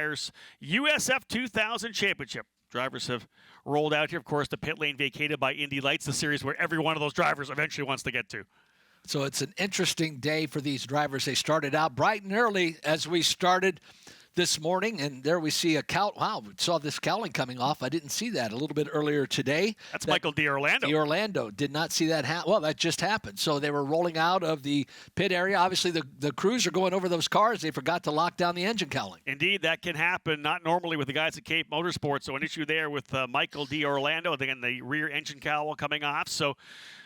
WEIR's USF 2000 Championship. Drivers have rolled out here. Of course, the pit lane vacated by Indy Lights, the series where every one of those drivers eventually wants to get to. So it's an interesting day for these drivers. They started out bright and early as we started this morning, and there we see a cow. Wow, we saw this cowling coming off. I didn't see that a little bit earlier today. That's Michael D'Orlando. D'Orlando did not see that happen. Well, that just happened. So they were rolling out of the pit area. Obviously, the crews are going over those cars. They forgot to lock down the engine cowling. Indeed, that can happen. Not normally with the guys at Cape Motorsports. So an issue there with Michael D'Orlando. Again, the rear engine cowl coming off. So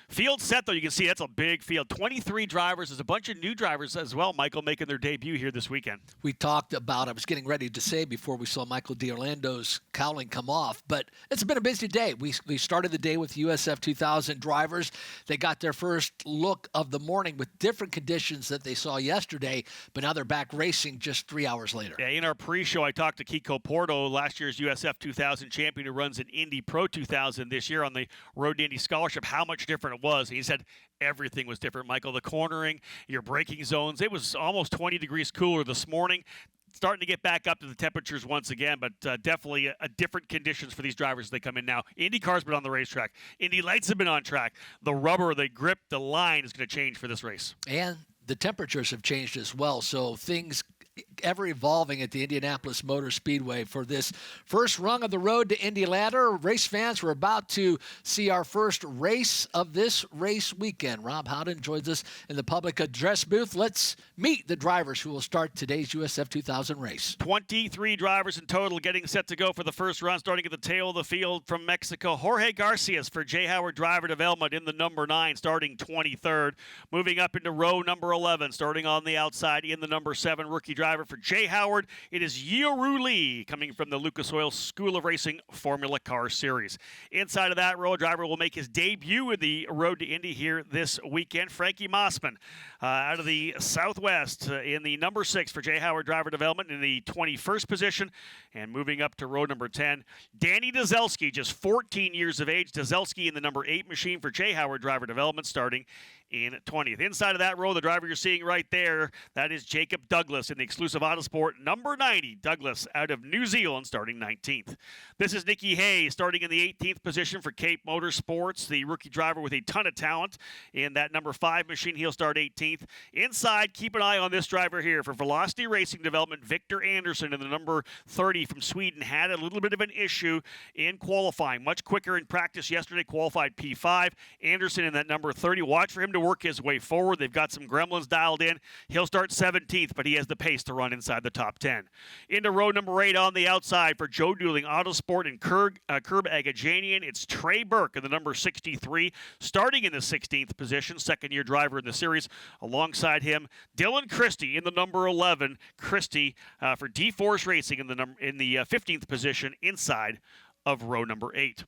field set, though, you can see that's a big field. 23 drivers. There's a bunch of new drivers as well, Michael, making their debut here this weekend. We talked about, I was getting ready to say before we saw Michael D'Orlando's cowling come off, but it's been a busy day. We started the day with USF 2000 drivers. They got their first look of the morning with different conditions that they saw yesterday, but now they're back racing just 3 hours later. Yeah, in our pre-show, I talked to Kiko Porto, last year's USF 2000 champion who runs an Indy Pro 2000 this year on the Road to Indy Scholarship, how much different it was. He said everything was different, Michael. The cornering, your braking zones. It was almost 20 degrees cooler this morning. Starting to get back up to the temperatures once again, but definitely a different conditions for these drivers as they come in now. IndyCar's been on the racetrack. Indy Lights have been on track. The rubber, the grip, the line is going to change for this race. And the temperatures have changed as well, so things ever evolving at the Indianapolis Motor Speedway for this first rung of the road to Indy ladder. Race fans, we're about to see our first race of this race weekend. Rob Howden joins us in the public address booth. Let's meet the drivers who will start today's USF 2000 race. 23 drivers in total getting set to go for the first run, starting at the tail of the field from Mexico. Jorge Garcias for J. Howard Driver Development in the number 9, starting 23rd. Moving up into row number 11, starting on the outside in the number 7, rookie driver for J. Howard. It is Yoru Lee coming from the Lucas Oil School of Racing Formula Car Series. Inside of that row, a driver will make his debut in the Road to Indy here this weekend. Frankie Mossman out of the Southwest in the number 6 for J. Howard Driver Development in the 21st position. And moving up to row number 10, Danny Dazelski, just 14 years of age. Dazelski in the number 8 machine for J. Howard Driver Development, starting in 20th. Inside of that row, the driver you're seeing right there, that is Jacob Douglas in the exclusive Autosport number 90. Douglas out of New Zealand, starting 19th. This is Nicky Hayes starting in the 18th position for Cape Motorsports, the rookie driver with a ton of talent in that number 5 machine. He'll start 18th. Inside, keep an eye on this driver here for Velocity Racing Development. VIKTOR Andersson in the number 30 from Sweden had a little bit of an issue in qualifying. Much quicker in practice yesterday, qualified P5. Andersson in that number 30. Watch for him to work his way forward. They've got some gremlins dialed in. He'll start 17th, but he has the pace to run inside the top 10. Into row number 8 on the outside for Joe Dooling Autosport and Curb Agajanian. It's Trey Burke in the number 63, starting in the 16th position, second-year driver in the series. Alongside him, Dylan Christie in the number 11. Christie for D-Force Racing in the 15th position inside of row number 8.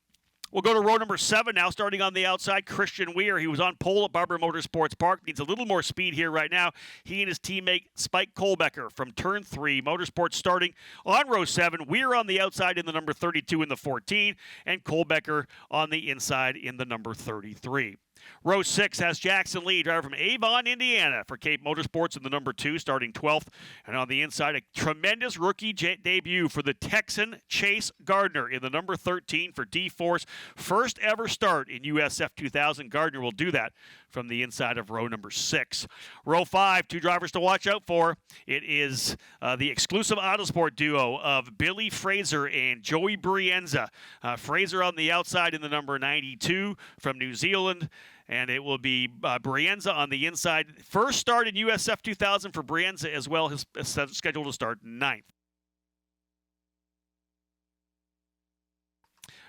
We'll go to row number 7 now, starting on the outside. Christian Weir, he was on pole at Barber Motorsports Park, needs a little more speed here right now. He and his teammate Spike Kohlbecker from turn 3. Motorsports starting on row 7. Weir on the outside in the number 32 in the 14, and Kohlbecker on the inside in the number 33. Row 6 has Jackson Lee, driver from Avon, Indiana, for Cape Motorsports in the number 2, starting 12th. And on the inside, a tremendous rookie debut for the Texan Chase Gardner in the number 13 for D-Force. First ever start in USF 2000. Gardner will do that from the inside of row number 6. Row 5, 2 drivers to watch out for. It is the exclusive Autosport duo of Billy Frazer and Joey Brienza. Frazer on the outside in the number 92 from New Zealand. And it will be Brienza on the inside. First start in USF 2000 for Brienza as well. His scheduled to start 9th.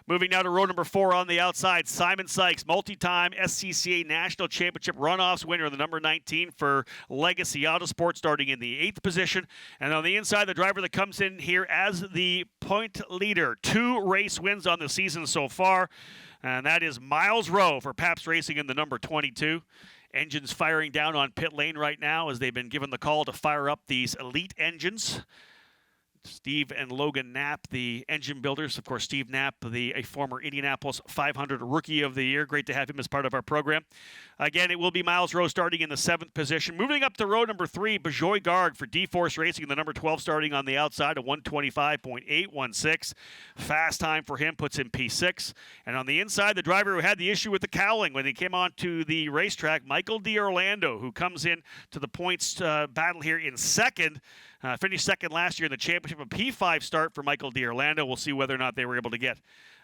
Moving now to row number 4 on the outside, Simon Sykes, multi-time SCCA National Championship runoffs winner, the number 19 for Legacy Autosport, starting in the 8th position. And on the inside, the driver that comes in here as the point leader. 2 race wins on the season so far, and that is Miles Rowe for Pabst Racing in the number 22. Engines firing down on pit lane right now as they've been given the call to fire up these elite engines Steve and Logan Knapp, the engine builders. Of course, Steve Knapp, a former Indianapolis 500 Rookie of the Year. Great to have him as part of our program. Again, it will be Miles Rowe starting in the 7th position. Moving up to row number 3, Bejoy Garg for D-Force Racing, the number 12 starting on the outside, a 125.816. Fast time for him puts him P6. And on the inside, the driver who had the issue with the cowling when he came onto the racetrack, Michael D'Orlando, who comes in to the points battle here in 2nd. Finished 2nd last year in the championship. A P5 start for Michael D'Orlando. We'll see whether or not they were able to get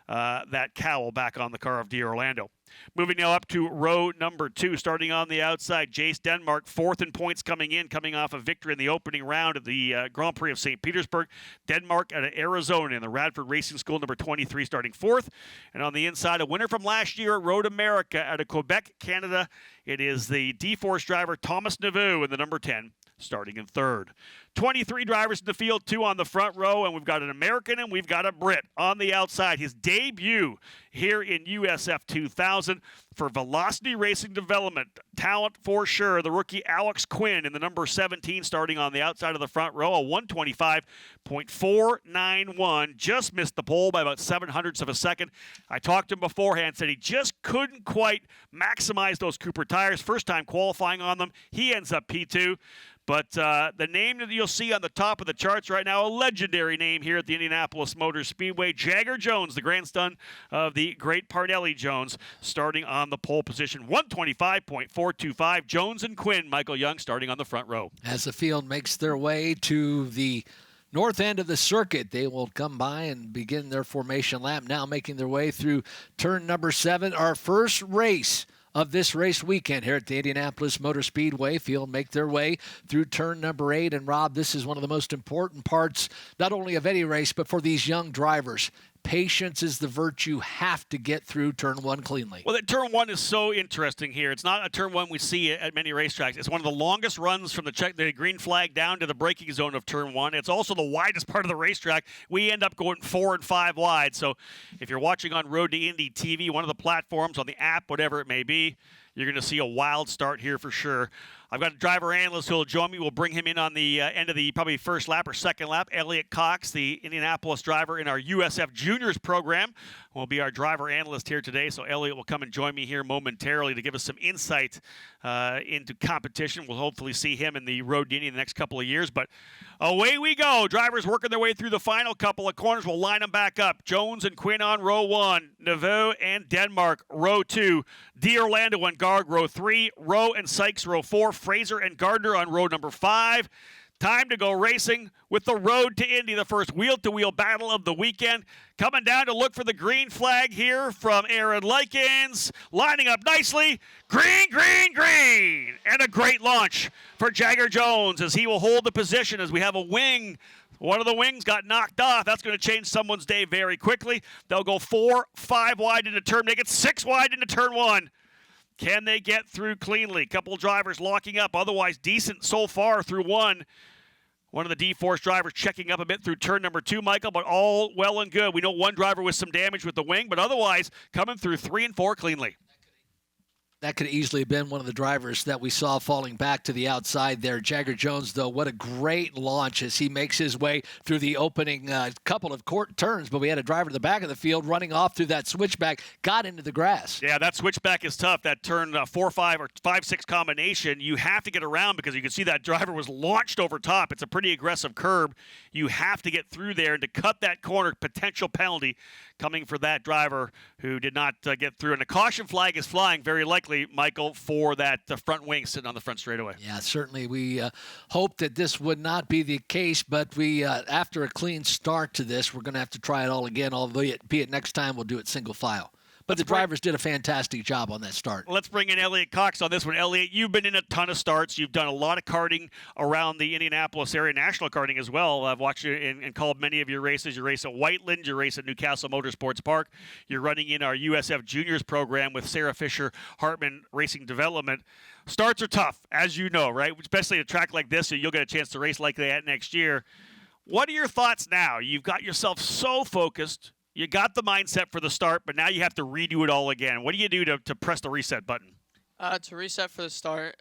that cowl back on the car of D'Orlando. Moving now up to row number 2, starting on the outside, Jace Denmark, 4th in points coming off a victory in the opening round of the Grand Prix of St. Petersburg. Denmark out of Arizona in the Radford Racing School, number 23, starting 4th. And on the inside, a winner from last year at Road America out of Quebec, Canada. It is the D-Force driver, Thomas NEPVEU, in the number 10, starting in 3rd. 23 drivers in the field, 2 on the front row, and we've got an American and we've got a Brit on the outside. His debut here in USF 2000 for Velocity Racing Development. Talent for sure. The rookie Alex Quinn in the number 17 starting on the outside of the front row, a 125.491. Just missed the pole by about 7/100ths of a second. I talked to him beforehand, said he just couldn't quite maximize those Cooper tires. First time qualifying on them. He ends up P2. But the name that you'll see on the top of the charts right now, a legendary name here at the Indianapolis Motor Speedway, Jagger Jones, the grandson of the great Parnelli Jones, starting on the pole position, 125.425. Jones and Quinn, Michael Young, starting on the front row. As the field makes their way to the north end of the circuit, they will come by and begin their formation lap, now making their way through turn number 7, our first race of this race weekend here at the Indianapolis Motor Speedway. Field make their way through turn number 8. And Rob, this is one of the most important parts, not only of any race, but for these young drivers. Patience is the virtue. Have to get through turn 1 cleanly. Well, that turn 1 is so interesting here. It's not a turn 1 we see at many racetracks. It's one of the longest runs from the green flag down to the braking zone of turn 1. It's also the widest part of the racetrack. We end up going 4 and 5 wide. So if you're watching on Road to Indy TV, one of the platforms, on the app, whatever it may be, you're going to see a wild start here for sure. I've got a driver analyst who will join me. We'll bring him in on the end of the probably first lap or second lap. Elliot Cox, the Indianapolis driver in our USF Juniors program, will be our driver analyst here today. So Elliot will come and join me here momentarily to give us some insight into competition. We'll hopefully see him in the Road to Indy in the next couple of years. But away we go. Drivers working their way through the final couple of corners. We'll line them back up. Jones and Quinn on row 1. NEPVEU and Denmark, row 2. D'Orlando and Garg, row 3. Rowe and Sykes, row 4. Frazer and Gardner on row number 5. Time to go racing with the Road to Indy, the first wheel-to-wheel battle of the weekend. Coming down to look for the green flag here from Aaron Likens. Lining up nicely. Green, green, green. And a great launch for Jagger Jones as he will hold the position as we have a wing. One of the wings got knocked off. That's going to change someone's day very quickly. They'll go 4, 5 wide into turn. Make it 6 wide into turn 1. Can they get through cleanly? Couple drivers locking up. Otherwise, decent so far through 1. One of the D-Force drivers checking up a bit through turn number 2, Michael, but all well and good. We know one driver with some damage with the wing, but otherwise coming through 3 and 4 cleanly. That could easily have been one of the drivers that we saw falling back to the outside there. Jagger Jones, though, what a great launch as he makes his way through the opening couple of court turns. But we had a driver in the back of the field running off through that switchback, got into the grass. Yeah, that switchback is tough. That turn 4-5 or 5-6 combination, you have to get around because you can see that driver was launched over top. It's a pretty aggressive curb. You have to get through there, and to cut that corner, potential penalty coming for that driver who did not get through. And the caution flag is flying, very likely, Michael, for that front wing sitting on the front straightaway. Yeah, certainly. We hope that this would not be the case, but we, after a clean start to this, we're going to have to try it all again, albeit be it next time we'll do it single file. But the drivers did a fantastic job on that start. Let's bring in Elliot Cox on this one. Elliot, you've been in a ton of starts. You've done a lot of karting around the Indianapolis area, national karting as well. I've watched you and called many of your races. You race at Whiteland. You race at Newcastle Motorsports Park. You're running in our USF Juniors program with Sarah Fisher Hartman Racing Development. Starts are tough, as you know, right? Especially at a track like this, so you'll get a chance to race like that next year. What are your thoughts now? You've got yourself so focused. You got the mindset for the start, but now you have to redo it all again. What do you do to press the reset button? To reset for the start,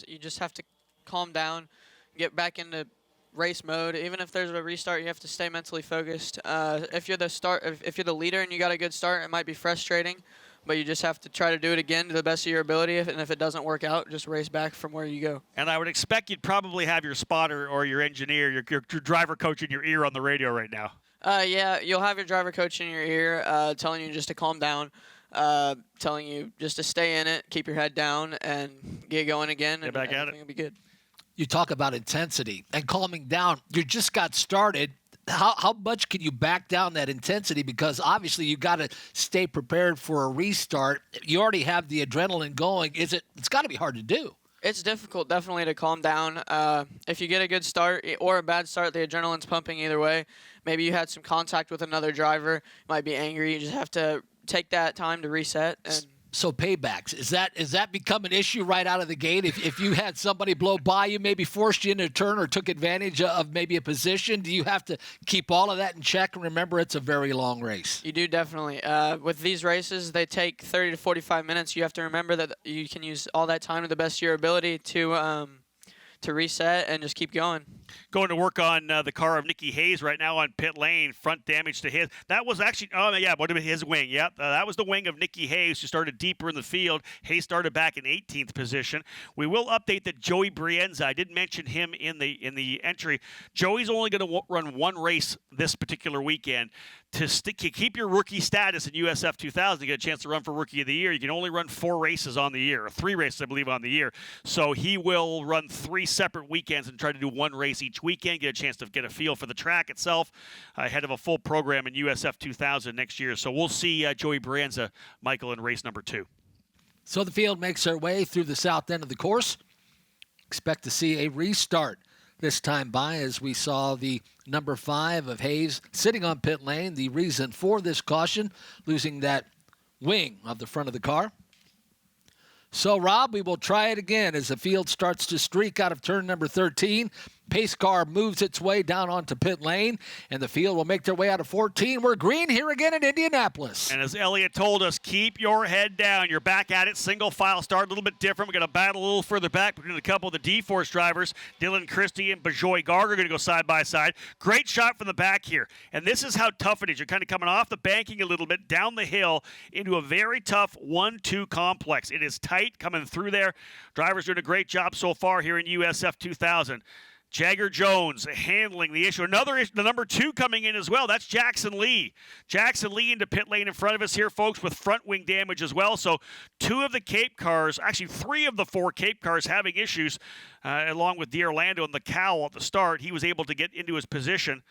you just have to calm down, get back into race mode. Even if there's a restart, you have to stay mentally focused. If you're the leader and you got a good start, it might be frustrating, but you just have to try to do it again to the best of your ability. And if it doesn't work out, just race back from where you go. And I would expect you'd probably have your spotter or your engineer, your driver coach in your ear on the radio right now. Yeah, you'll have your driver coach in your ear telling you just to calm down, telling you just to stay in it, keep your head down, and get going again. Get and back at it. everything will be good. You talk about intensity and calming down. You just got started. How much can you back down that intensity? Because obviously you got to stay prepared for a restart. You already have the adrenaline going. It's got to be hard to do. It's difficult, definitely, to calm down. If you get a good start or a bad start, the adrenaline's pumping either way. Maybe you had some contact with another driver, you might be angry. You just have to take that time to reset. And so paybacks, is that become an issue right out of the gate? If you had somebody blow by you, maybe forced you into a turn or took advantage of maybe a position, do you have to keep all of that in check and remember it's a very long race? You do, definitely. With these races, they take 30 to 45 minutes. You have to remember that you can use all that time to the best of your ability to reset and just keep going. Going to work on the car of Nicky Hayes right now on pit lane. Front damage to his. That was actually, what about his wing? Yep, that was the wing of Nicky Hayes, who started deeper in the field. Hayes started back in 18th position. We will update that Joey Brienza, I did mention him in the entry. Joey's only going to run one race this particular weekend. To keep your rookie status in USF 2000, you get a chance to run for Rookie of the Year. You can only run 4 races on the year, or 3 races, I believe, on the year. So he will run 3 separate weekends and try to do 1 race each weekend, get a chance to get a feel for the track itself ahead of a full program in USF 2000 next year. So we'll see Joey Brienza, Michael, in race number 2. So the field makes their way through the south end of the course. Expect to see a restart this time by, as we saw the number 5 of Hayes sitting on pit lane. The reason for this caution, losing that wing of the front of the car. So, Rob, we will try it again as the field starts to streak out of turn number 13. Pace car moves its way down onto pit lane, and the field will make their way out of 14. We're green here again in Indianapolis. And as Elliott told us, keep your head down. You're back at it. Single file start, a little bit different. We're going to battle a little further back between a couple of the D-Force drivers. Dylan Christie and Bajoy Garg are going to go side by side. Great shot from the back here. And this is how tough it is. You're kind of coming off the banking a little bit, down the hill into a very tough 1-2 complex. It is tight coming through there. Drivers doing a great job so far here in USF 2000. Jagger Jones handling the issue. Another issue, the number 2 coming in as well. That's Jackson Lee. Jackson Lee into pit lane in front of us here, folks, with front wing damage as well. So 2 of the Cape cars, actually 3 of the 4 Cape cars having issues, along with D'Orlando and the cowl at the start. He was able to get into his position.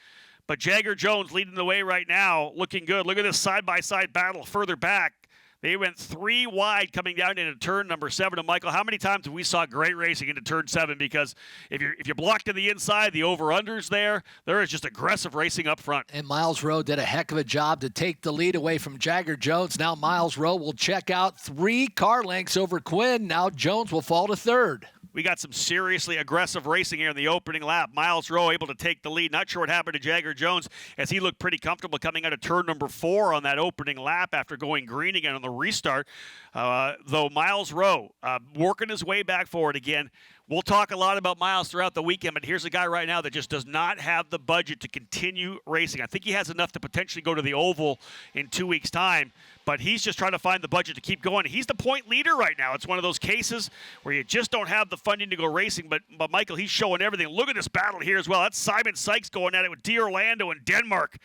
But Jagger Jones leading the way right now, looking good. Look at this side-by-side battle further back. They went 3 wide coming down into turn number 7. And Michael, how many times have we saw great racing into turn 7? Because if you're blocked to the inside, the over-unders there is just aggressive racing up front. And Miles Rowe did a heck of a job to take the lead away from Jagger Jones. Now Miles Rowe will check out 3 car lengths over Quinn. Now Jones will fall to 3rd. We got some seriously aggressive racing here in the opening lap. Miles Rowe able to take the lead. Not sure what happened to Jagger Jones, as he looked pretty comfortable coming out of turn number 4 on that opening lap after going green again on the restart. Though Miles Rowe working his way back forward again. We'll talk a lot about Miles throughout the weekend, but here's a guy right now that just does not have the budget to continue racing. I think he has enough to potentially go to the Oval in 2 weeks' time, but he's just trying to find the budget to keep going. He's the point leader right now. It's one of those cases where you just don't have the funding to go racing, but Michael, he's showing everything. Look at this battle here as well. That's Simon Sykes going at it with D'Orlando and Denmark.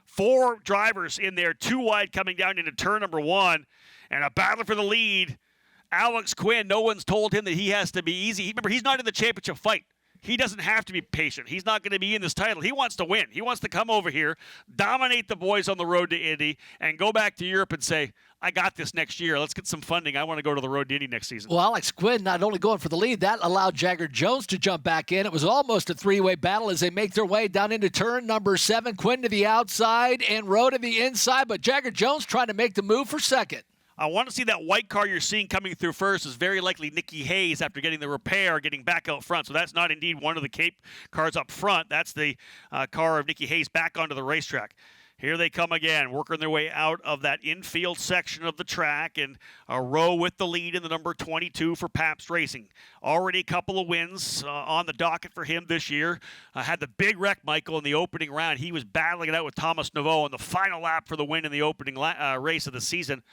4 drivers in there, 2 wide coming down into turn number 1, and a battle for the lead. Alex Quinn, no one's told him that he has to be easy. Remember, he's not in the championship fight. He doesn't have to be patient. He's not going to be in this title. He wants to win. He wants to come over here, dominate the boys on the road to Indy, and go back to Europe and say, I got this next year. Let's get some funding. I want to go to the road to Indy next season. Well, Alex Quinn not only going for the lead, that allowed Jagger Jones to jump back in. It was almost a 3-way battle as they make their way down into turn number 7. Quinn to the outside and Rowe to the inside, but Jagger Jones trying to make the move for 2nd. I want to see that white car you're seeing coming through first is very likely Nicky Hayes after getting the repair, getting back out front. So that's not indeed one of the Cape cars up front. That's the car of Nicky Hayes back onto the racetrack. Here they come again, working their way out of that infield section of the track, and a Rowe with the lead in the number 22 for Pabst Racing. Already a couple of wins on the docket for him this year. Had the big wreck, Michael, in the opening round. He was battling it out with Thomas Naveau on the final lap for the win in the opening race of the season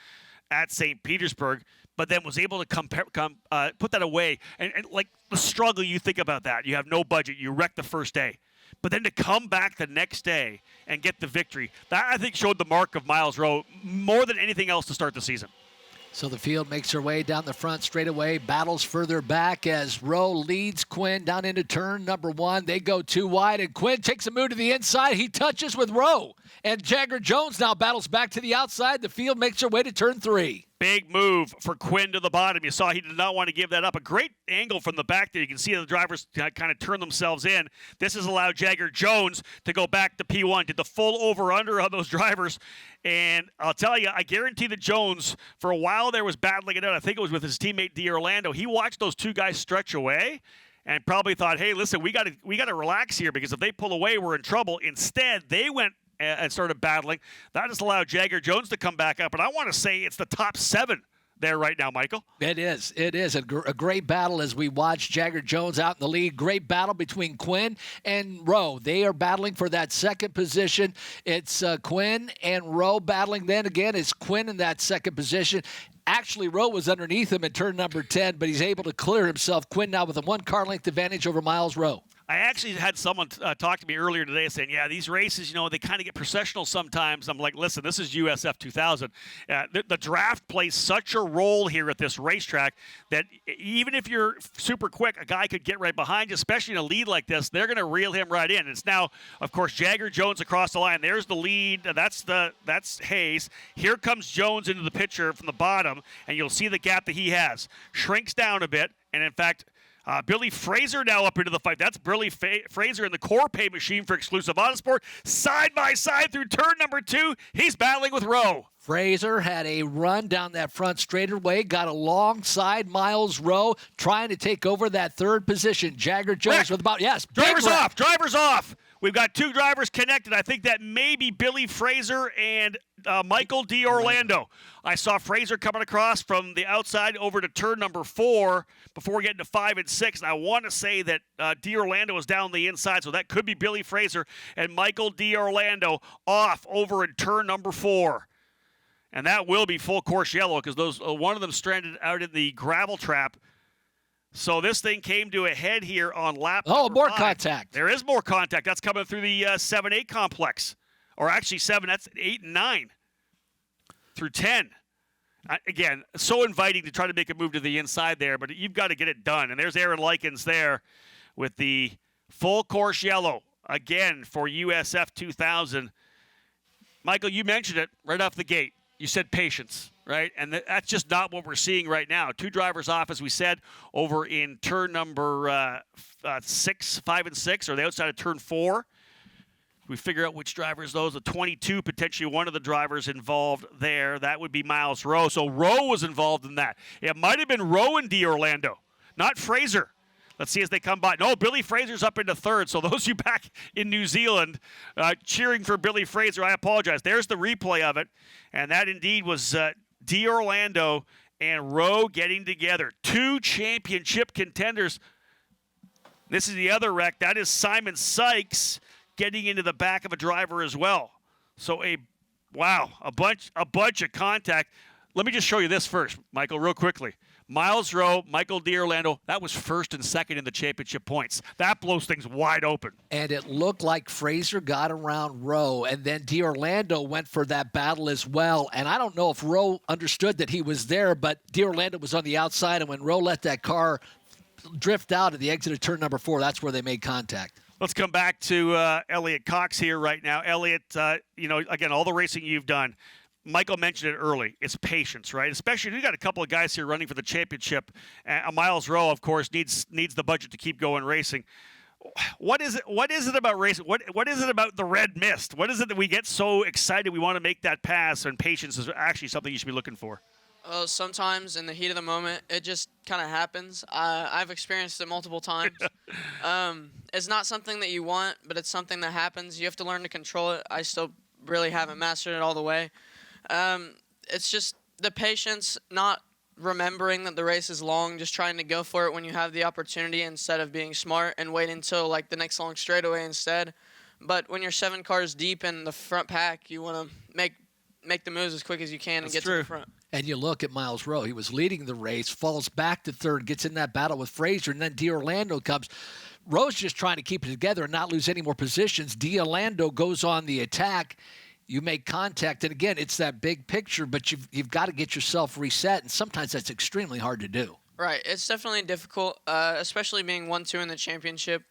at St. Petersburg, but then was able to put that away. And like the struggle, you think about that. You have no budget. You wreck the first day. But then to come back the next day and get the victory, that I think showed the mark of Myles Rowe more than anything else to start the season. So the field makes her way down the front straightaway, battles further back as Rowe leads Quinn down into turn number 1. They go too wide, and Quinn takes a move to the inside. He touches with Rowe, and Jagger Jones now battles back to the outside. The field makes her way to turn 3. Big move for Quinn to the bottom. You saw he did not want to give that up. A great angle from the back there. You can see the drivers kind of turn themselves in. This has allowed Jagger Jones to go back to P1. Did the full over-under on those drivers. And I'll tell you, I guarantee that Jones, for a while there, was battling it out. I think it was with his teammate D'Orlando. He watched those two guys stretch away and probably thought, hey, listen, we got to relax here because if they pull away, we're in trouble. Instead, they went and started battling. That has allowed Jagger Jones to come back up. And I want to say it's the top 7 there right now, Michael. It is. It is a great battle as we watch Jagger Jones out in the lead. Great battle between Quinn and Rowe. They are battling for that second position. It's Quinn and Rowe battling. Then again, it's Quinn in that second position. Actually, Rowe was underneath him in turn number 10, but he's able to clear himself. Quinn now with a 1 car length advantage over Myles Rowe. I actually had someone talk to me earlier today saying, yeah, these races, they kind of get processional sometimes. I'm like, listen, this is USF 2000. The draft plays such a role here at this racetrack that even if you're super quick, a guy could get right behind you, especially in a lead like this. They're going to reel him right in. It's now, of course, Jagger Jones across the line. There's the lead. That's Hayes. Here comes Jones into the picture from the bottom, and you'll see the gap that he has. Shrinks down a bit, and in fact, Billy Frazer now up into the fight. That's Billy Frazer in the Corpay machine for Exclusive Autosport. Side by side through turn number 2. He's battling with Rowe. Frazer had a run down that front straightaway, got alongside Myles Rowe, trying to take over that third position. Jagger Jones with about, yes. Drivers off. We've got 2 drivers connected. I think that may be Billy Frazer and Michael D'Orlando. I saw Frazer coming across from the outside over to turn number 4 before getting to 5 and 6. And I want to say that D'Orlando was down the inside, so that could be Billy Frazer and Michael D'Orlando off over in turn number 4. And that will be full course yellow because those one of them stranded out in the gravel trap. So this thing came to a head here on lap number 5. Contact. There is more contact. That's coming through the 7-8 complex. Or actually 7, that's 8 and 9 through 10. Again, so inviting to try to make a move to the inside there, but you've got to get it done. And there's Aaron Likens there with the full course yellow again for USF 2000. Michael, you mentioned it right off the gate. You said patience, right? And that's just not what we're seeing right now. 2 drivers off, as we said, over in turn number 6, 5, and 6, or the outside of turn 4. We figure out which drivers those. The 22, potentially one of the drivers involved there. That would be Myles Rowe. So Rowe was involved in that. It might have been Rowe and D'Orlando, not Frazer. Let's see as they come by. No, Billy Frazer's up into 3rd. So those of you back in New Zealand cheering for Billy Frazer, I apologize. There's the replay of it. And that indeed was D'Orlando and Rowe getting together. 2 championship contenders. This is the other wreck. That is Simon Sykes getting into the back of a driver as well. So a bunch of contact. Let me just show you this first, Michael, real quickly. Myles Rowe, Michael D'Orlando, that was 1st and 2nd in the championship points. That blows things wide open. And it looked like Frazer got around Rowe, and then D'Orlando went for that battle as well. And I don't know if Rowe understood that he was there, but D'Orlando was on the outside, and when Rowe let that car drift out at the exit of turn number 4, that's where they made contact. Let's come back to Elliot Cox here right now. Elliot, again, all the racing you've done, Michael mentioned it early. It's patience, right? Especially you got a couple of guys here running for the championship. Myles Rowe, of course, needs the budget to keep going racing. What is it about racing? What is it about the red mist? What is it that we get so excited we want to make that pass, and patience is actually something you should be looking for? Sometimes in the heat of the moment, it just kind of happens. I've experienced it multiple times. It's not something that you want, but it's something that happens. You have to learn to control it. I still really haven't mastered it all the way. It's just the patience, not remembering that the race is long, just trying to go for it when you have the opportunity instead of being smart and wait until like the next long straightaway instead. But when you're 7 cars deep in the front pack, you want to make the moves as quick as you can and get to the front. And you look at Miles Rowe. He was leading the race, falls back to third, gets in that battle with Frazer, and then D'Orlando comes. Rowe's just trying to keep it together and not lose any more positions. D'Orlando goes on the attack. You make contact, and again, it's that big picture, but you've got to get yourself reset, and sometimes that's extremely hard to do. Right. It's definitely difficult, especially being 1-2 in the championship.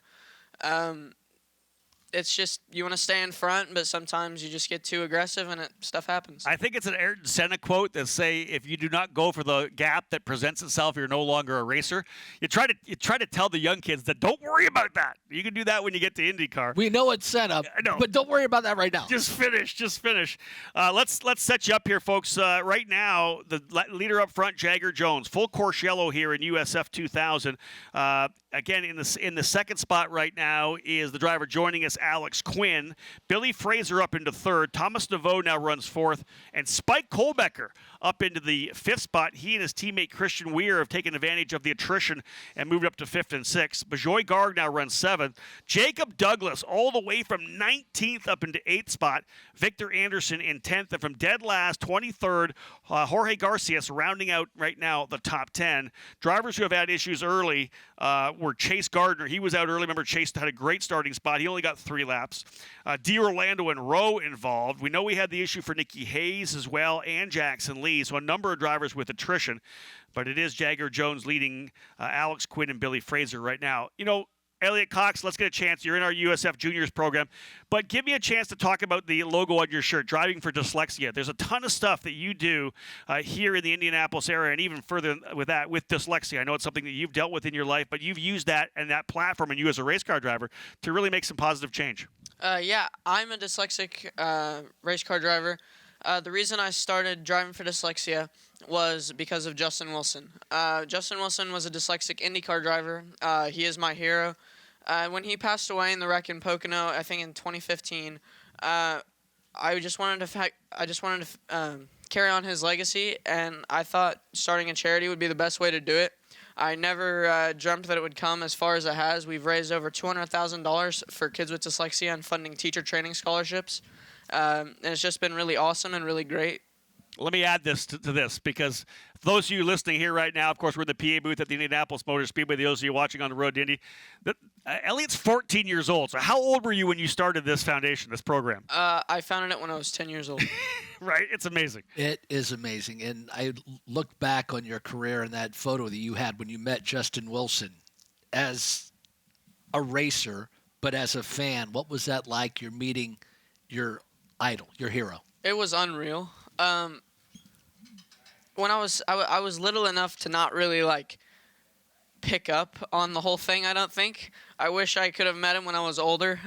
It's just you want to stay in front, but sometimes you just get too aggressive and stuff happens. I think it's an Ayrton Senna quote that say, if you do not go for the gap that presents itself, you're no longer a racer. You try to tell the young kids that don't worry about that. You can do that when you get to IndyCar. We know it's set up, but don't worry about that right now. Just finish. Let's set you up here, folks. Right now, the leader up front, Jagger Jones, full course yellow here in USF 2000. Again, in the second spot right now is the driver joining us, Alex Quinn. Billy Frazer up into third. Thomas Naveau now runs fourth. And Spike Kohlbecker up into the fifth spot. He and his teammate Christian WEIR have taken advantage of the attrition and moved up to fifth and sixth. Bajoy Garg now runs seventh. Jacob Douglas all the way from 19th up into eighth spot. Victor Anderson in 10th. And from dead last, 23rd, Jorge Garcia rounding out right now the top 10. Drivers who have had issues early were Chase Gardner. He was out early. Remember, Chase had a great starting spot. He only got 3 laps. D'Orlando and Rowe involved. We know we had the issue for Nicky Hayes as well and Jackson Lee, so a number of drivers with attrition. But it is Jagger Jones leading Alex Quinn and Billy Frazer right now. You know, Elliot Cox, let's get a chance. You're in our USF Juniors program. But give me a chance to talk about the logo on your shirt, Driving for Dyslexia. There's a ton of stuff that you do here in the Indianapolis area and even further with that, with dyslexia. I know it's something that you've dealt with in your life, but you've used that and that platform and you as a race car driver to really make some positive change. Yeah, I'm a dyslexic race car driver. The reason I started Driving for Dyslexia was because of Justin Wilson. Justin Wilson was a dyslexic IndyCar driver. He is my hero. When he passed away in the wreck in Pocono, I think in 2015, I just wanted to carry on his legacy, and I thought starting a charity would be the best way to do it. I never dreamt that it would come as far as it has. We've raised over $200,000 for kids with dyslexia and funding teacher training scholarships. And it's just been really awesome and really great. Let me add this to this, because those of you listening here right now, of course, we're in the PA booth at the Indianapolis Motor Speedway. Those of you watching on the road to Indy, Elliot's 14 years old. So how old were you when you started this foundation, this program? I founded it when I was 10 years old. Right? It's amazing. It is amazing. And I looked back on your career and that photo that you had when you met Justin Wilson as a racer, but as a fan. What was that like? You're meeting your idol, your hero. It was unreal. When I was little enough to not really like pick up on the whole thing. I don't think. I wish I could have met him when I was older.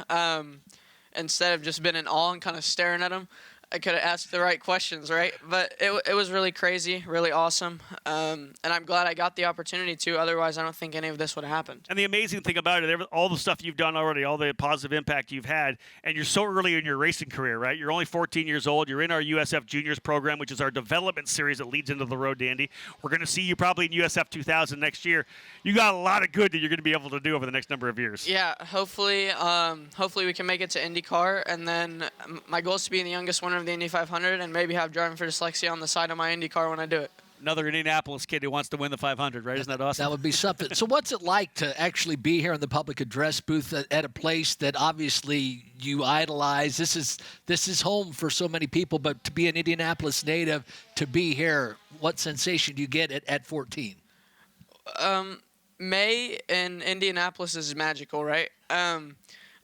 Instead of just been in awe and kind of staring at him. I could have asked the right questions, right? But it was really crazy, really awesome, and I'm glad I got the opportunity to. Otherwise, I don't think any of this would have happened. And the amazing thing about it, all the stuff you've done already, all the positive impact you've had, and you're so early in your racing career, right? You're only 14 years old. You're in our USF Juniors program, which is our development series that leads into the road to Indy. We're going to see you probably in USF 2000 next year. You got a lot of good that you're going to be able to do over the next number of years. Yeah, hopefully we can make it to IndyCar, and then my goal is to be the youngest winner of the Indy 500 and maybe have Driving for Dyslexia on the side of my Indy car when I do it. Another Indianapolis kid who wants to win the 500, right? Isn't that awesome? That would be something. So what's it like to actually be here in the public address booth at a place that obviously you idolize? This is home for so many people, but to be an Indianapolis native, to be here, what sensation do you get at 14? May in Indianapolis is magical, right?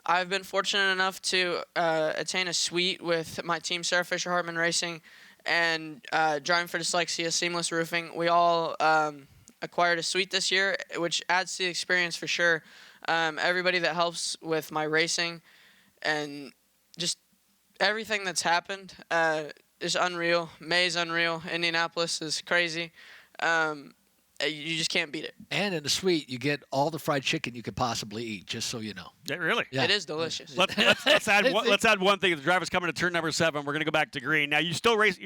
I've been fortunate enough to attain a suite with my team, Sarah Fisher Hartman Racing, and Driving for Dyslexia, Seamless Roofing. We all acquired a suite this year, which adds to the experience for sure. Everybody that helps with my racing and just everything that's happened is unreal. May's unreal. Indianapolis is crazy. you just can't beat it. And in the suite, you get all the fried chicken you could possibly eat, just so you know. Yeah, really? Yeah. It is delicious. Let's add one thing. The driver's coming to turn number 7. We're going to go back to green. Now, you're still racing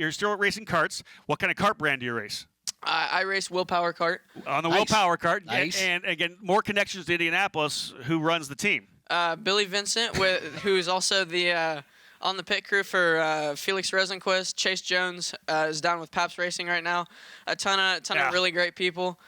karts. What kind of kart brand do you race? I race Willpower Kart. On the Nice. Willpower kart. Nice. And again, more connections to Indianapolis. Who runs the team? Billy Vincent, who's also the on the pit crew for Felix Rosenquist. Chase Jones is down with Paps Racing right now. A ton of really great people.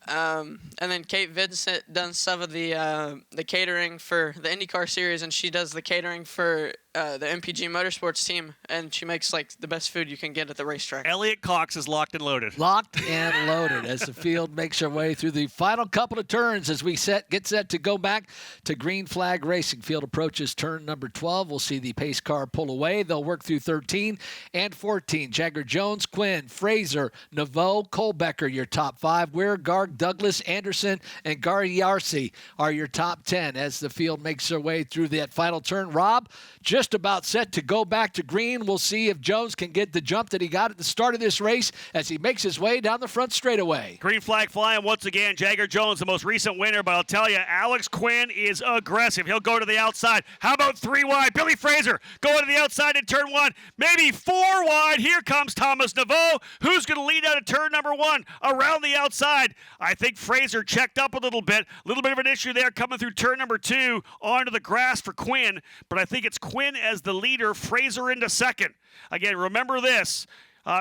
And then Kate Vincent does some of the catering for the IndyCar series, and she does the catering for the MPG Motorsports team, and she makes like the best food you can get at the racetrack. Elliot Cox is locked and loaded. Locked and loaded as the field makes our way through the final couple of turns as we get set to go back to green flag racing. Field approaches turn number 12. We'll see the pace car pull away. They'll work through 13 and 14. Jagger, Jones, Quinn, Frazer, NEPVEU, KOHLBECKER, your top 5. WEIR, Garg, Douglas, Anderson, and Garciarsi are your top 10 as the field makes their way through that final turn. Rob, just about set to go back to green. We'll see if Jones can get the jump that he got at the start of this race as he makes his way down the front straightaway. Green flag flying once again. Jagger Jones, the most recent winner, but I'll tell you, Alex Quinn is aggressive. He'll go to the outside. How about 3 wide? Billy Frazer going to the outside in turn 1. Maybe 4 wide. Here comes Thomas NEPVEU. Who's going to lead out of turn number 1? Around the outside. I think Frazer checked up a little bit. A little bit of an issue there coming through turn number 2 onto the grass for Quinn, but I think it's Quinn as the leader, Frazer into second. Again, remember this.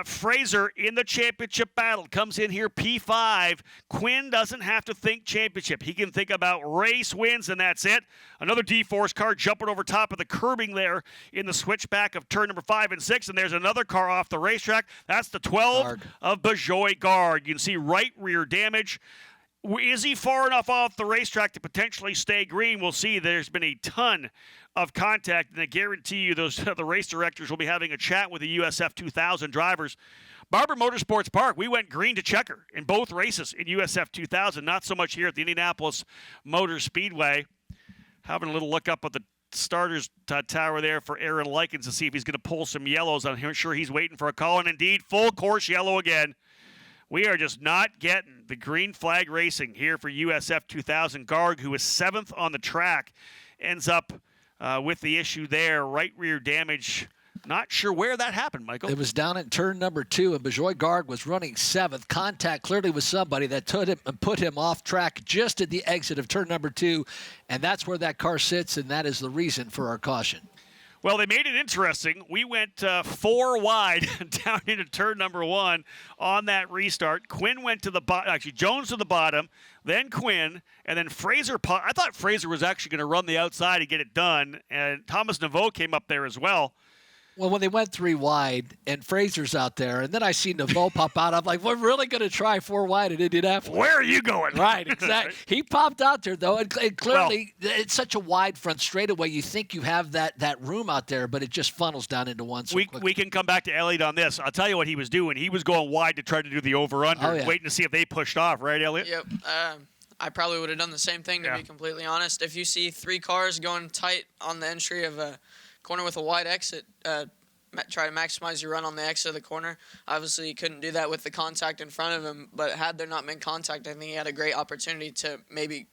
Frazer in the championship battle comes in here P5. Quinn doesn't have to think championship. He can think about race wins, and that's it. Another D-Force car jumping over top of the curbing there in the switchback of turn number 5 and 6, and there's another car off the racetrack. That's the 12 of Bejoy Garg. You can see right rear damage. Is he far enough off the racetrack to potentially stay green? We'll see. There's been a ton of contact, and I guarantee you the race directors will be having a chat with the USF 2000 drivers. Barber Motorsports Park, we went green to checker in both races in USF 2000, not so much here at the Indianapolis Motor Speedway. Having a little look up at the starters tower there for Aaron Likens to see if he's going to pull some yellows. I'm sure he's waiting for a call, and indeed, full course yellow again. We are just not getting the green flag racing here for USF 2000. Garg, who is 7th on the track, ends up with the issue there. Right rear damage. Not sure where that happened, Michael. It was down in turn number 2, and Bejoy Garg was running 7th. Contact clearly with somebody that put him off track just at the exit of turn number 2, and that's where that car sits, and that is the reason for our caution. Well, they made it interesting. We went 4 wide down into turn number 1 on that restart. Quinn went to the bottom, actually Jones to the bottom, then Quinn, and then Frazer. I thought Frazer was actually going to run the outside and get it done, and Thomas NEPVEU came up there as well. Well, when they went 3 wide and Frazer's out there, and then I see NEPVEU pop out, I'm like, we're really going to try 4 wide at Indianapolis. Where are you going? Right, exactly. He popped out there, though, and clearly it's such a wide front straightaway. You think you have that room out there, but it just funnels down into one. We can come back to Elliot on this. I'll tell you what he was doing. He was going wide to try to do the over-under, waiting to see if they pushed off, right, Elliot? Yep. I probably would have done the same thing, to be completely honest. If you see 3 cars going tight on the entry of a corner with a wide exit, try to maximize your run on the exit of the corner. Obviously, you couldn't do that with the contact in front of him, but had there not been contact, I think he had a great opportunity to maybe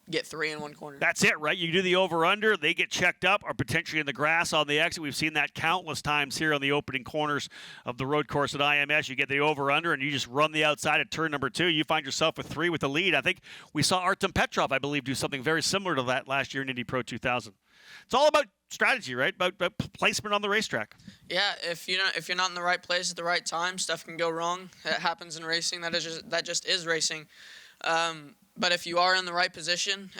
get 3 in one corner. That's it, right? You do the over-under, they get checked up, or potentially in the grass on the exit. We've seen that countless times here on the opening corners of the road course at IMS. You get the over-under, and you just run the outside at turn number 2. You find yourself with 3 with the lead. I think we saw Artem Petrov, I believe, do something very similar to that last year in Indy Pro 2000. It's all about strategy, right? About placement on the racetrack. Yeah, if you're not in the right place at the right time, stuff can go wrong. It happens in racing. That just is racing. But if you are in the right position,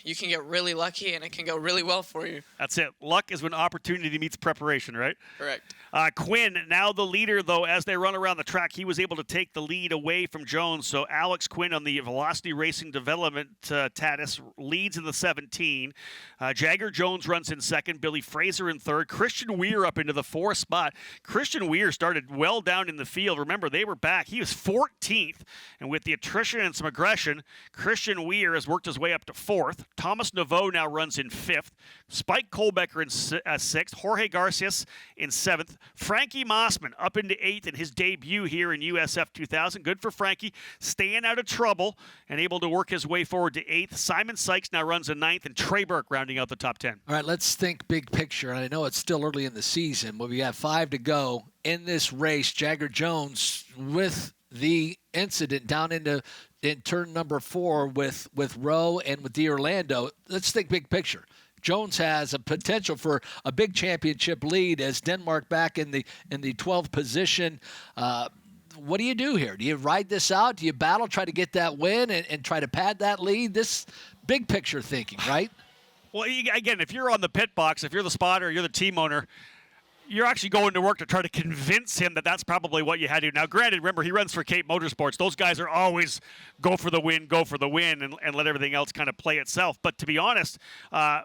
you can get really lucky, and it can go really well for you. That's it. Luck is when opportunity meets preparation, right? Correct. Quinn, now the leader, though, as they run around the track, he was able to take the lead away from Jones. So Alex Quinn on the Velocity Racing Development Tatus leads in the 17. Jagger Jones runs in second. Billy Frazer in third. Christian WEIR up into the 4th spot. Christian WEIR started well down in the field. Remember, they were back. He was 14th. And with the attrition and some aggression, Christian WEIR has worked his way up to 4th. Thomas NEPVEU now runs in 5th. Spike KOHLBECKER in 6th. Jorge Garcias in 7th. Frankie Mossman up into 8th in his debut here in USF 2000. Good for Frankie, staying out of trouble and able to work his way forward to 8th. Simon Sykes now runs in 9th, and Trey Burke rounding out the top 10. All right, let's think big picture. I know it's still early in the season, but we have 5 to go in this race. Jagger Jones with the incident down in turn number 4 with Rowe and with Orlando. Let's think big picture. Jones has a potential for a big championship lead as Denmark back in the 12th position. What do you do here? Do you ride this out? Do you battle, try to get that win and try to pad that lead? This big picture thinking, right? Well, again, if you're on the pit box, if you're the spotter, you're the team owner, you're actually going to work to try to convince him that that's probably what you had to do. Now, granted, remember, he runs for Cape Motorsports. Those guys are always go for the win, and let everything else kind of play itself. But to be honest,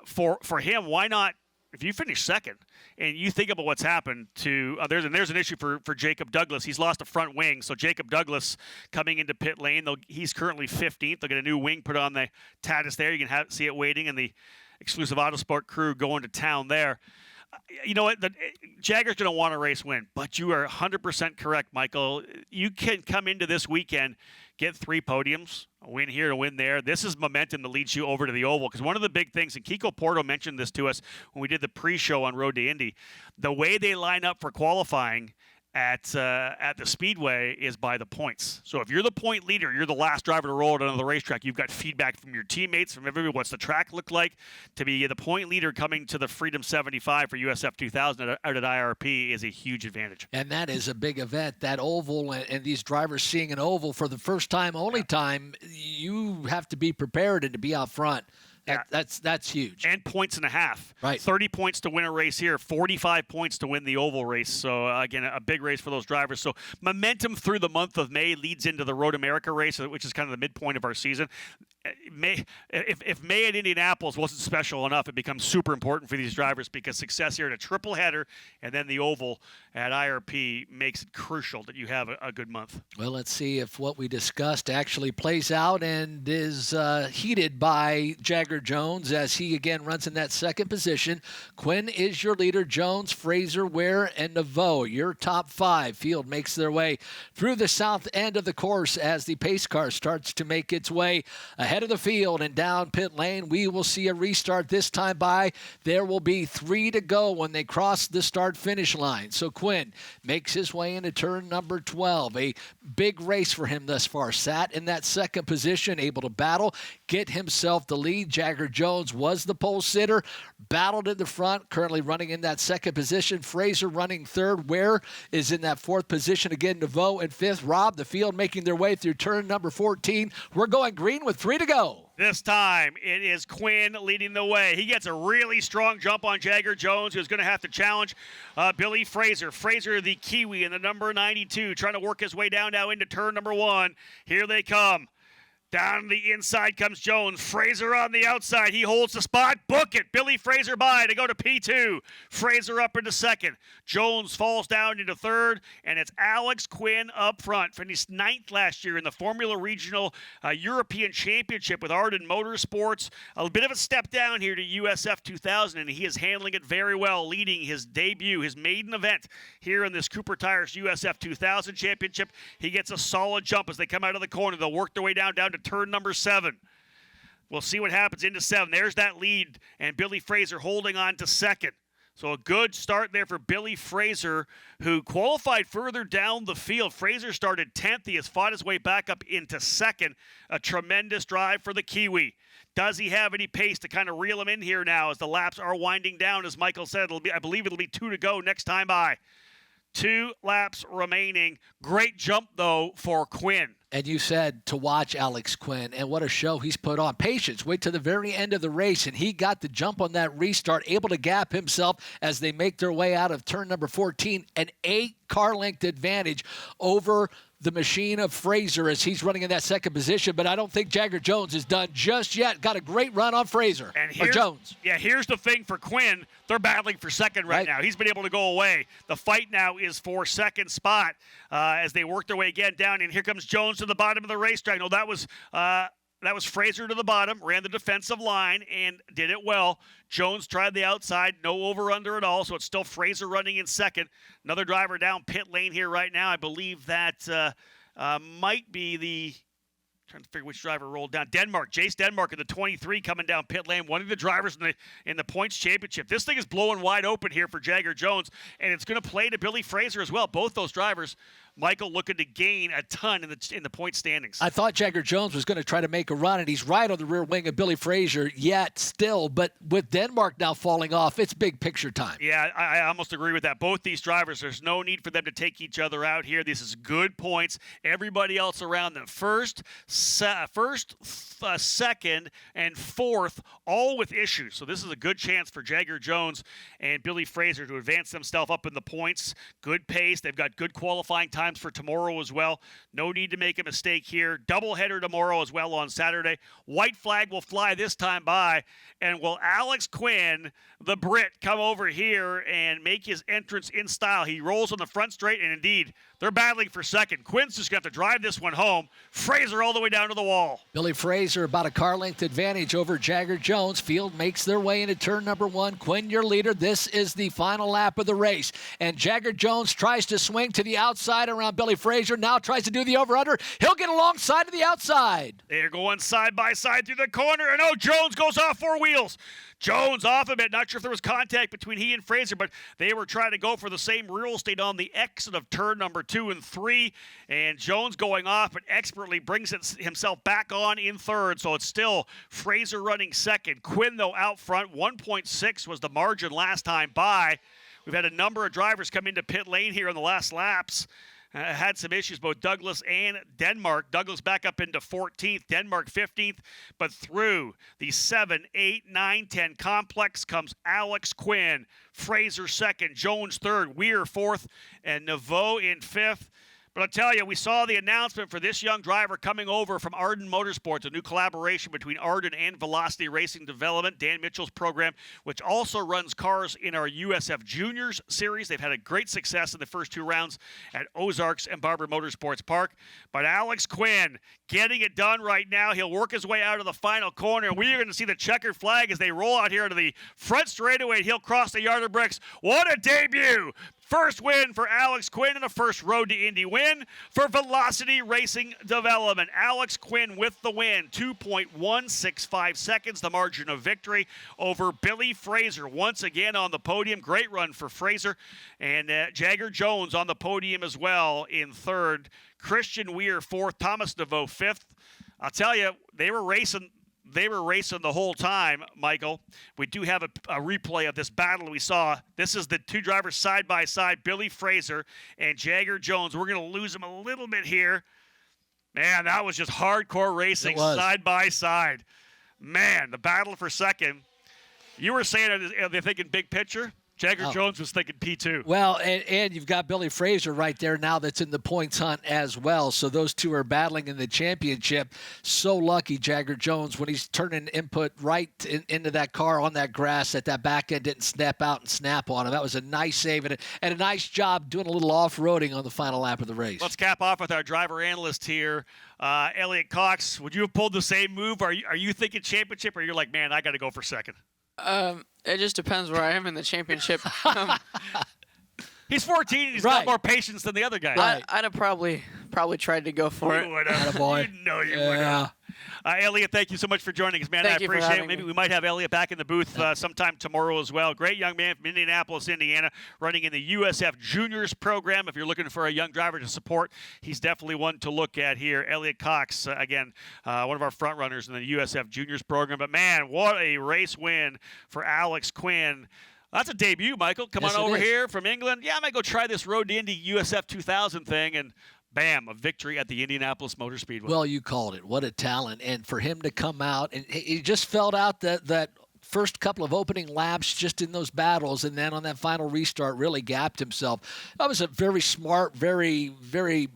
for him, why not, if you finish second and you think about what's happened to there's an issue for Jacob Douglas. He's lost a front wing. So Jacob Douglas coming into pit lane, he's currently 15th. They'll get a new wing put on the Tatus there. You can see it waiting, and the exclusive Autosport crew going to town there. You know what? Jagger's going to want a race win, but you are 100% correct, Michael. You can come into this weekend, get 3 podiums, a win here, a win there. This is momentum that leads you over to the oval, because one of the big things, and Kiko Porto mentioned this to us when we did the pre-show on Road to Indy, the way they line up for qualifying at the Speedway is by the points. So if you're the point leader, you're the last driver to roll it onto the racetrack, you've got feedback from your teammates, from everybody, what's the track look like. To be the point leader coming to the Freedom 75 for USF 2000 out at IRP is a huge advantage. And that is a big event, that oval, and these drivers seeing an oval for the first time, only time, you have to be prepared and to be out front. That's huge. And points and a half. Right. 30 points to win a race here, 45 points to win the oval race. So, again, a big race for those drivers. So, momentum through the month of May leads into the Road America race, which is kind of the midpoint of our season. If May at Indianapolis wasn't special enough, it becomes super important for these drivers, because success here at a triple header and then the oval at IRP makes it crucial that you have a good month. Well, let's see if what we discussed actually plays out and is heeded by Jagger Jones as he again runs in that second position. Quinn is your leader. Jones, Frazer, WEIR, and NEPVEU, your top 5. Field makes their way through the south end of the course as the pace car starts to make its way ahead of the field and down pit lane. We will see a restart this time by. There will be 3 to go when they cross the start-finish line. So Quinn makes his way into turn number 12. A big race for him thus far. Sat in that second position, able to battle, get himself the lead. Jagger Jones was the pole sitter, battled in the front, currently running in that second position. Frazer running third. WEIR is in that 4th position. Again, NEPVEU in 5th. Rob, the field making their way through turn number 14. We're going green with 3 to go. This time, it is Quinn leading the way. He gets a really strong jump on Jagger Jones, who's going to have to challenge Billy Frazer. Frazer, the Kiwi in the number 92, trying to work his way down now into turn number 1. Here they come. Down the inside comes Jones. Frazer on the outside. He holds the spot. Book it. Billy Frazer by to go to P2. Frazer up into 2nd. Jones falls down into 3rd. And it's Alex Quinn up front. Finished 9th last year in the Formula Regional European Championship with Arden Motorsports. A bit of a step down here to USF 2000. And he is handling it very well, leading his debut, his maiden event here in this Cooper Tires USF 2000 Championship. He gets a solid jump as they come out of the corner. They'll work their way down to turn number 7. We'll see what happens into 7. There's that lead, and Billy Frazer holding on to 2nd. So a good start there for Billy Frazer, who qualified further down the field. Frazer started 10th. He has fought his way back up into 2nd. A tremendous drive for the Kiwi. Does he have any pace to kind of reel him in here now as the laps are winding down? As Michael said, I believe it'll be 2 to go next time by. 2 laps remaining. Great jump, though, for Quinn. And you said to watch Alex Quinn, and what a show he's put on. Patience, wait to the very end of the race, and he got the jump on that restart, able to gap himself as they make their way out of turn number 14, an 8-car length advantage over the machine of Frazer as he's running in that second position, but I don't think Jagger Jones is done just yet. Got a great run on Frazer, or Jones. Yeah, here's the thing for Quinn. They're battling for 2nd right now. He's been able to go away. The fight now is for 2nd spot as they work their way again down, and here comes Jones to the bottom of the racetrack. No, that that was Frazer to the bottom, ran the defensive line, and did it well. Jones tried the outside, no over-under at all, so it's still Frazer running in second. Another driver down pit lane here right now. I believe that might be the – trying to figure which driver rolled down. Denmark, Jace Denmark in the 23 coming down pit lane, one of the drivers in the points championship. This thing is blowing wide open here for Jagger Jones, and it's going to play to Billy Frazer as well. Both those drivers, Michael, looking to gain a ton in the point standings. I thought Jagger Jones was going to try to make a run, and he's right on the rear wing of Billy Frazer yet still. But with Denmark now falling off, it's big picture time. Yeah, I almost agree with that. Both these drivers, there's no need for them to take each other out here. This is good points. Everybody else around them, first, second, and fourth, all with issues. So this is a good chance for Jagger Jones and Billy Frazer to advance themselves up in the points. Good pace. They've got good qualifying times for tomorrow as well. No need to make a mistake here. Doubleheader tomorrow as well on Saturday. White flag will fly this time by. And will Alex Quinn, the Brit, come over here and make his entrance in style? He rolls on the front straight, and indeed, they're battling for second. Quinn's just got to drive this one home. Frazer all the way down to the wall. Billy Frazer about a car length advantage over Jagger Jones. Field makes their way into turn number one. Quinn, your leader. This is the final lap of the race. And Jagger Jones tries to swing to the outside around Billy Frazer. Now tries to do the over-under. He'll get alongside to the outside. They're going side by side through the corner. And oh, Jones goes off four wheels. Jones off a bit. Not sure if there was contact between he and Frazer, but they were trying to go for the same real estate on the exit of turn number 2 and 3. And Jones going off, but expertly brings himself back on in third. So it's still Frazer running second. Quinn, though, out front. 1.6 was the margin last time by. We've had a number of drivers come into pit lane here in the last laps. Had some issues, both Douglas and Denmark. Douglas back up into 14th, Denmark 15th. But through the 7, 8, 9, 10 complex comes Alex Quinn. Frazer second, Jones third, WEIR fourth, and NEPVEU in fifth. But I'll tell you, we saw the announcement for this young driver coming over from Arden Motorsports, a new collaboration between Arden and Velocity Racing Development, Dan Mitchell's program, which also runs cars in our USF Juniors series. They've had a great success in the first 2 rounds at Ozarks and Barber Motorsports Park. But Alex Quinn getting it done right now. He'll work his way out of the final corner. We are going to see the checkered flag as they roll out here to the front straightaway. He'll cross the yard of bricks. What a debut! First win for Alex Quinn and a first Road to Indy win for Velocity Racing Development. Alex Quinn with the win, 2.165 seconds, the margin of victory over Billy Frazer. Once again on the podium, great run for Frazer. And Jagger Jones on the podium as well in third. Christian WEIR fourth, Thomas NEPVEU fifth. I'll tell you, they were racing the whole time, Michael. We do have a replay of this battle we saw. This is the 2 drivers side by side, Billy Frazer and Jagger Jones. We're going to lose him a little bit here. Man, that was just hardcore racing side by side. Man, the battle for second. You were saying, are they thinking big picture? Jagger Jones was thinking P2. Well, and you've got Billy Frazer right there now that's in the points hunt as well. So those two are battling in the championship. So lucky, Jagger Jones, when he's turning input right into that car on that grass, that back end didn't snap out and snap on him. That was a nice save and a nice job doing a little off-roading on the final lap of the race. Let's cap off with our driver analyst here. Elliot Cox, would you have pulled the same move? Are you thinking championship, or you're like, man, I got to go for second? It just depends where I am in the championship. He's 14. He's got more patience than the other guy. Right. I'd have probably tried to go for it. You would have. You know you would have. Elliot, thank you so much for joining us, man. Thank I you for appreciate it. having Maybe me. we might have Elliot back in the booth sometime tomorrow as well. Great young man from Indianapolis, Indiana, running in the USF Juniors program. If you're looking for a young driver to support, he's definitely one to look at here. Elliot Cox, again, one of our front runners in the USF Juniors program. But, man, what a race win for Alex Quinn. That's a debut, Michael. Come on over here from England. Yeah, I might go try this Road to Indy USF 2000 thing, and bam, a victory at the Indianapolis Motor Speedway. Well, you called it. What a talent. And for him to come out, and he just felt out that first couple of opening laps just in those battles, and then on that final restart really gapped himself. That was a very smart, very, very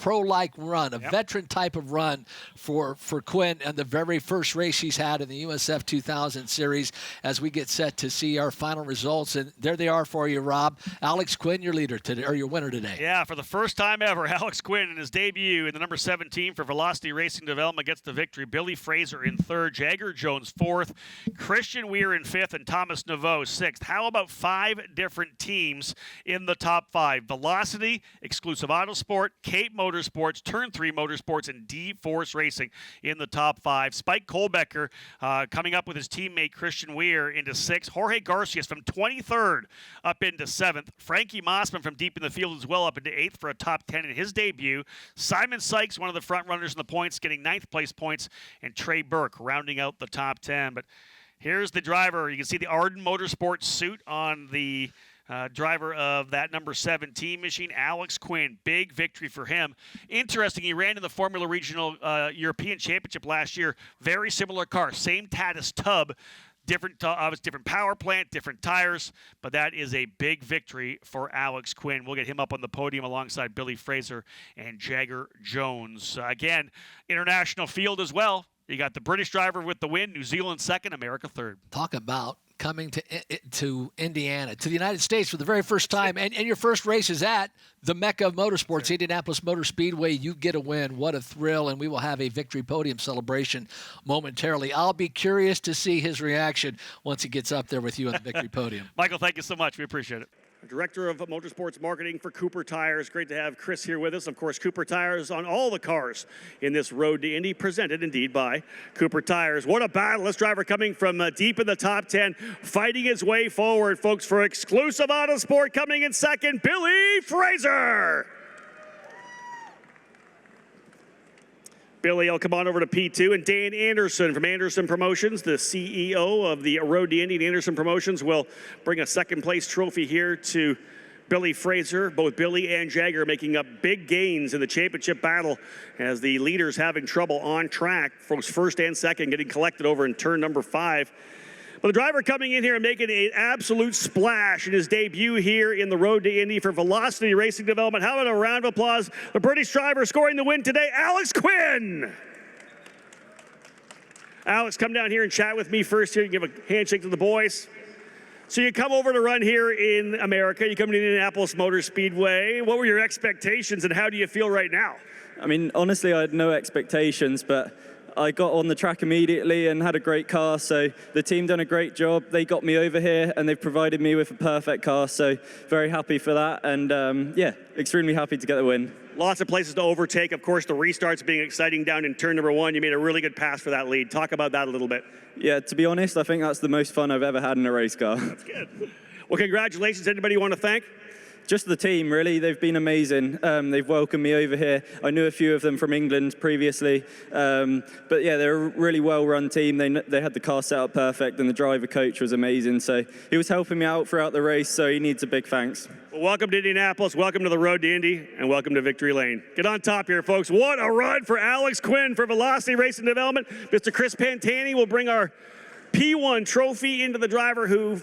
pro-like run, a Yep. veteran type of run for Quinn and the very first race he's had in the USF 2000 series as we get set to see our final results. And there they are for you, Rob. Alex Quinn, your leader today, or your winner today. Yeah, for the first time ever, Alex Quinn in his debut in the number 17 for Velocity Racing Development gets the victory. Billy Fraser in third, Jagger Jones fourth, Christian Weir in fifth, and Thomas Naveau sixth. How about 5 different teams in the top 5? Velocity, Exclusive Autosport, Cape Motorsports, Turn 3 Motorsports, and D-Force Racing in the top 5. Spike KOHLBECKER coming up with his teammate Christian Weir into 6th. Jorge Garcias from 23rd up into 7th. Frankie Mossman from deep in the field as well up into 8th for a top 10 in his debut. Simon Sykes, one of the front runners in the points, getting 9th place points, and Trey Burke rounding out the top 10. But here's the driver. You can see the Arden Motorsports suit on the driver of that number 17 machine, Alex Quinn. Big victory for him. Interesting, he ran in the Formula Regional European Championship last year. Very similar car, same Tatis tub. Different power plant, different tires, but that is a big victory for Alex Quinn. We'll get him up on the podium alongside Billy Fraser and Jagger Jones. Again, international field as well. You got the British driver with the win, New Zealand second, America third. Talk about coming to Indiana, to the United States for the very first time, and your first race is at the Mecca of Motorsports, Indianapolis Motor Speedway. You get a win. What a thrill, and we will have a victory podium celebration momentarily. I'll be curious to see his reaction once he gets up there with you on the victory podium. Michael, thank you so much. We appreciate it. Director of Motorsports Marketing for Cooper Tires. Great to have Chris here with us. Of course, Cooper Tires on all the cars in this Road to Indy, presented indeed by Cooper Tires. What a battle. This driver coming from deep in the top 10, fighting his way forward, folks, for Exclusive Autosport coming in second, Billy Fraser. Billy will come on over to P2, and Dan Anderson from Anderson Promotions, the CEO of the Road to Indy and Anderson Promotions, will bring a second-place trophy here to Billy Fraser. Both Billy and Jagger making up big gains in the championship battle as the leaders having trouble on track. Folks, first and second getting collected over in turn number 5. But the driver coming in here and making an absolute splash in his debut here in the Road to Indy for Velocity Racing Development. How about a round of applause? The British driver scoring the win today, Alex Quinn. Alex, come down here and chat with me first here. You give a handshake to the boys. So you come over to run here in America. You come to Indianapolis Motor Speedway. What were your expectations, and how do you feel right now? I mean, honestly, I had no expectations, but I got on the track immediately and had a great car, so the team done a great job. They got me over here, and they've provided me with a perfect car, so very happy for that, and yeah, extremely happy to get the win. Lots of places to overtake. Of course, the restarts being exciting down in turn number 1. You made a really good pass for that lead. Talk about that a little bit. Yeah, to be honest, I think that's the most fun I've ever had in a race car. That's good. Well, congratulations. Anybody you want to thank? Just the team, really. They've been amazing. They've welcomed me over here. I knew a few of them from England previously. But yeah, they're a really well-run team. They had the car set up perfect, and the driver coach was amazing. So he was helping me out throughout the race, so he needs a big thanks. Well, welcome to Indianapolis, welcome to the Road to Indy, and welcome to Victory Lane. Get on top here, folks. What a run for Alex Quinn for Velocity Racing Development. Mr. Chris Pantani will bring our P1 trophy into the driver who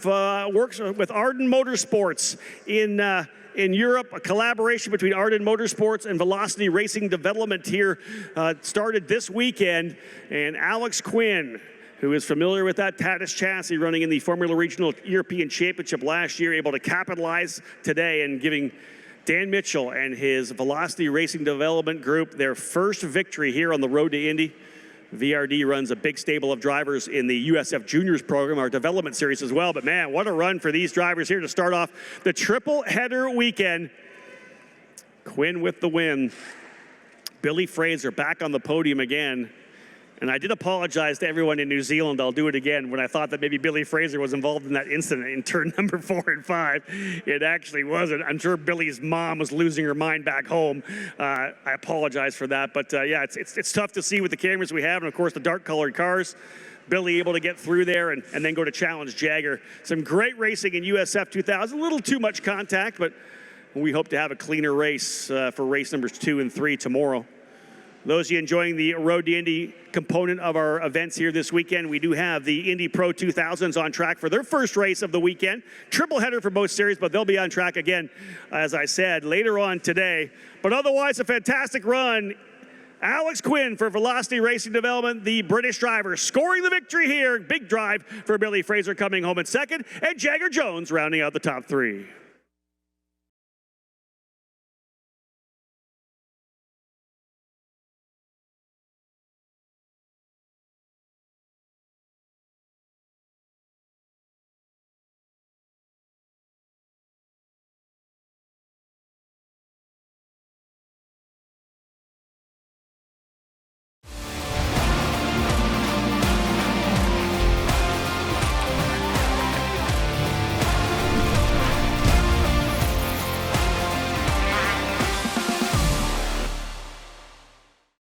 works with Arden Motorsports in Europe. A collaboration between Arden Motorsports and Velocity Racing Development here started this weekend. And Alex Quinn, who is familiar with that Tatis chassis running in the Formula Regional European Championship last year, able to capitalize today and giving Dan Mitchell and his Velocity Racing Development group their first victory here on the Road to Indy. VRD runs a big stable of drivers in the USF Juniors program, our development series as well. But man, what a run for these drivers here to start off the triple header weekend. Quinn with the win. Billy Fraser back on the podium again. And I did apologize to everyone in New Zealand. I'll do it again when I thought that maybe Billy Fraser was involved in that incident in turn number 4 and 5. It actually wasn't. I'm sure Billy's mom was losing her mind back home. I apologize for that. But yeah, it's tough to see with the cameras we have, and of course the dark colored cars. Billy able to get through there and then go to challenge Jagger. Some great racing in USF 2000. A little too much contact, but we hope to have a cleaner race for race numbers 2 and 3 tomorrow. Those of you enjoying the Road to Indy component of our events here this weekend, we do have the Indy Pro 2000s on track for their first race of the weekend. Triple header for both series, but they'll be on track again, as I said, later on today. But otherwise, a fantastic run. Alex Quinn for Velocity Racing Development, the British driver, scoring the victory here. Big drive for Billy Fraser coming home in second, and Jagger Jones rounding out the top three.